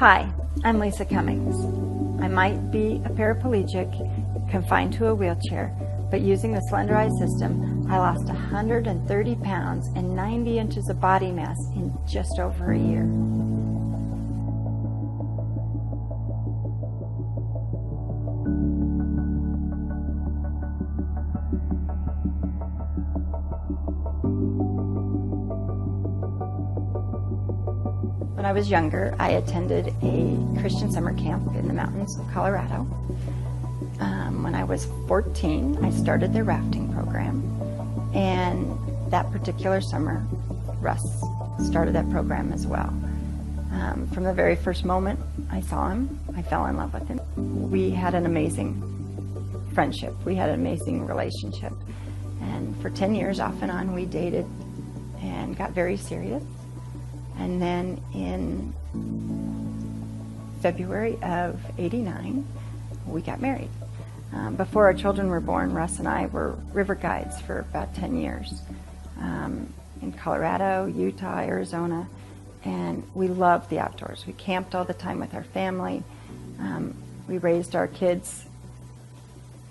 Hi, I'm Lisa Cumming. I might be a paraplegic, confined to a wheelchair, but using the Slenderiiz system, I lost 130 pounds and 90 inches of body mass in just over a year. When I was younger, I attended a Christian summer camp in the mountains of Colorado. When I was 14, I started their rafting program, and that particular summer, Russ started that program as well. From the very first moment I saw him, I fell in love with him. We had an amazing friendship. We had an amazing relationship. And for 10 years, off and on, we dated and got very serious. And then in February of '89, we got married. Before our children were born, Russ and I were river guides for about 10 years in Colorado, Utah, Arizona, and we loved the outdoors. We camped all the time with our family. We raised our kids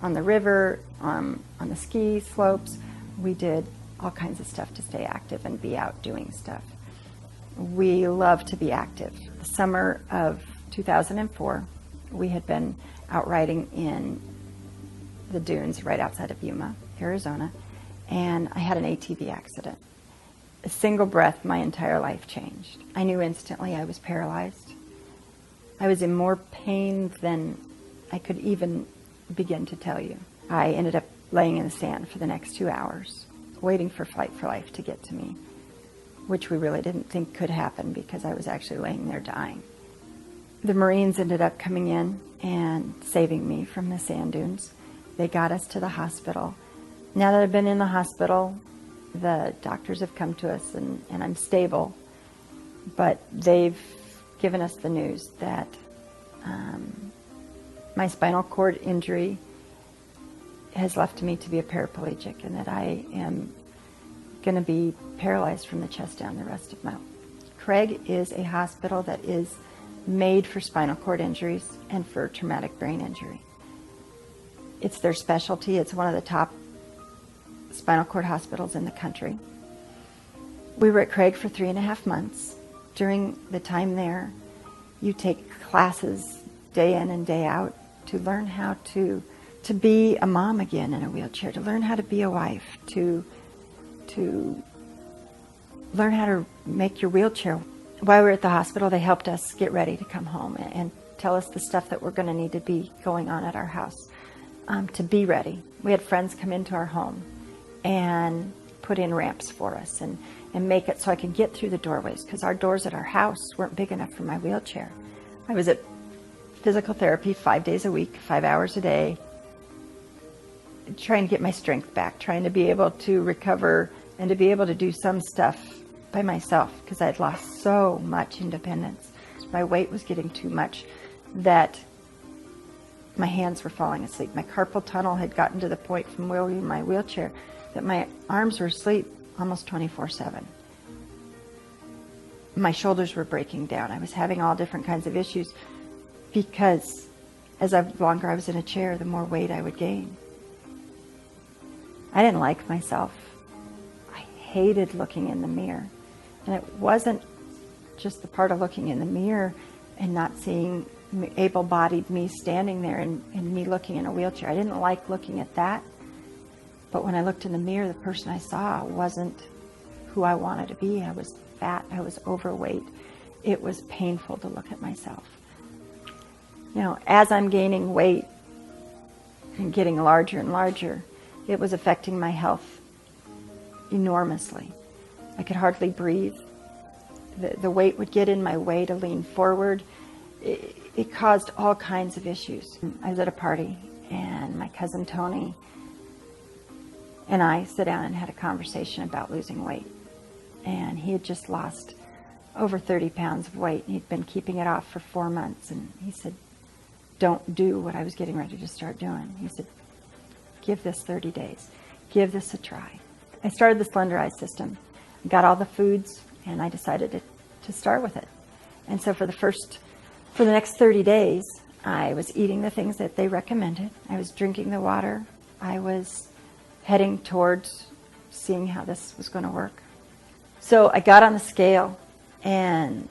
on the river, on the ski slopes. We did all kinds of stuff to stay active and be out doing stuff. We love to be active. The summer of 2004, we had been out riding in the dunes right outside of Yuma, Arizona, and I had an ATV accident. A single breath, my entire life changed. I knew instantly I was paralyzed. I was in more pain than I could even begin to tell you. I ended up laying in the sand for the next 2 hours, waiting for Flight for Life to get to me, which we really didn't think could happen because I was actually laying there dying. The Marines ended up coming in and saving me from the sand dunes. They got us to the hospital. Now that I've been in the hospital, the doctors have come to us and I'm stable, but they've given us the news that my spinal cord injury has left me to be a paraplegic and that I am going to be paralyzed from the chest down the rest of my life. Craig is a hospital that is made for spinal cord injuries and for traumatic brain injury. It's their specialty. It's one of the top spinal cord hospitals in the country. We were at Craig for 3.5 months. During the time there, you take classes day in and day out to learn how to be a mom again in a wheelchair, to learn how to be a wife, to learn how to make your wheelchair. While we were at the hospital, they helped us get ready to come home and tell us the stuff that we're going to need to be going on at our house to be ready. We had friends come into our home and put in ramps for us and make it so I could get through the doorways because our doors at our house weren't big enough for my wheelchair. I was at physical therapy 5 days a week, 5 hours a day, trying to get my strength back, trying to be able to recover and to be able to do some stuff by myself because I had lost so much independence. My weight was getting too much that my hands were falling asleep. My carpal tunnel had gotten to the point from wheeling my wheelchair that my arms were asleep almost 24/7. My shoulders were breaking down. I was having all different kinds of issues because the longer I was in a chair, the more weight I would gain. I didn't like myself. I hated looking in the mirror. And it wasn't just the part of looking in the mirror and not seeing able-bodied me standing there and me looking in a wheelchair. I didn't like looking at that. But when I looked in the mirror, the person I saw wasn't who I wanted to be. I was fat. I was overweight. It was painful to look at myself. You know, as I'm gaining weight and getting larger and larger, it was affecting my health enormously. I could hardly breathe. The weight would get in my way to lean forward. It caused all kinds of issues. I was at a party and my cousin Tony and I sat down and had a conversation about losing weight. And he had just lost over 30 pounds of weight. He'd been keeping it off for 4 months. And he said, don't do what I was getting ready to start doing. He said, give this 30 days. Give this a try. I started the Slenderiiz system. Got all the foods, and I decided to start with it. And so for the first For the next 30 days, I was eating the things that they recommended. I was drinking the water. I was heading towards seeing how this was going to work. So I got on the scale, and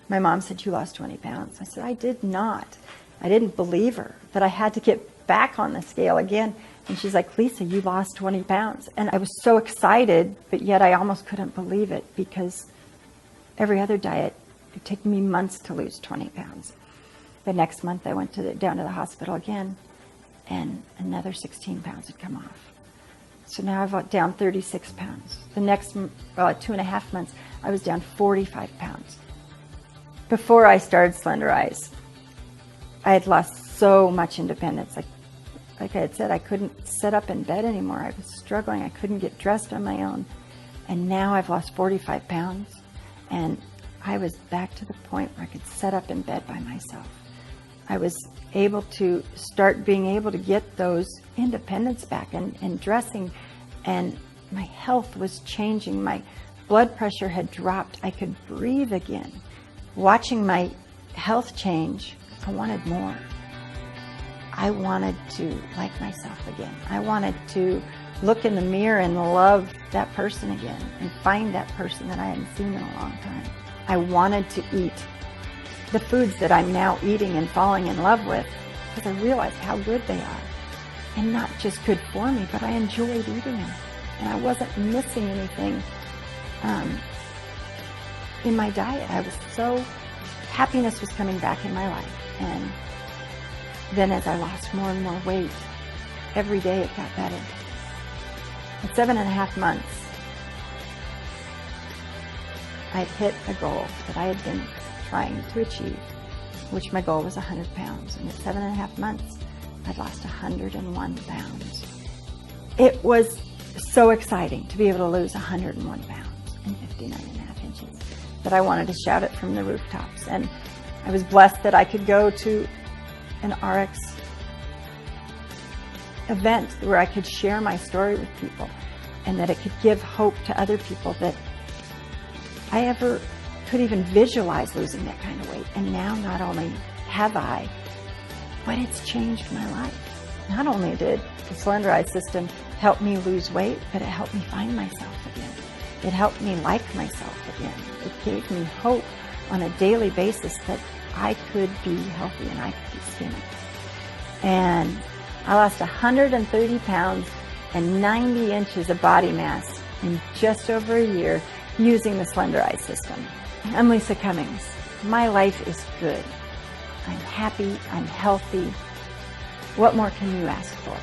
my mom said, "You lost 20 pounds." I said, "I did not." I didn't believe her, that I had to get back on the scale again. And she's like, "Lisa, you lost 20 pounds. And I was so excited, but yet I almost couldn't believe it, because every other diet, it took me months to lose 20 pounds. The next month I went down to the hospital again, and another 16 pounds had come off. So now I've down 36 pounds. The next 2.5 months, I was down 45 pounds. Before I started Slenderiiz, I had lost so much independence. Like I had said, I couldn't sit up in bed anymore. I was struggling. I couldn't get dressed on my own. And now I've lost 45 pounds, and I was back to the point where I could sit up in bed by myself. I was able to start being able to get those independence back and dressing, and my health was changing. My blood pressure had dropped. I could breathe again. Watching my health change, I wanted more. I wanted to like myself again. I wanted to look in the mirror and love that person again and find that person that I hadn't seen in a long time. I wanted to eat the foods that I'm now eating and falling in love with, because I realized how good they are. And not just good for me, but I enjoyed eating them. And I wasn't missing anything in my diet. Happiness was coming back in my life. And then as I lost more and more weight, every day it got better. At 7.5 months, I'd hit a goal that I had been trying to achieve, which my goal was 100 pounds. And at 7.5 months, I'd lost 101 pounds. It was so exciting to be able to lose 101 pounds and 59.5 inches that I wanted to shout it from the rooftops. And I was blessed that I could go to an Ariix event where I could share my story with people, and that it could give hope to other people that I ever could even visualize losing that kind of weight. And now not only have I, but it's changed my life. Not only did the Slenderiiz system help me lose weight, but it helped me find myself again. It helped me like myself again. It gave me hope on a daily basis that I could be healthy and I could be skinny. And I lost 130 pounds and 90 inches of body mass in just over a year using the Slenderiiz system. I'm Lisa Cumming. My life is good. I'm happy. I'm healthy. What more can you ask for?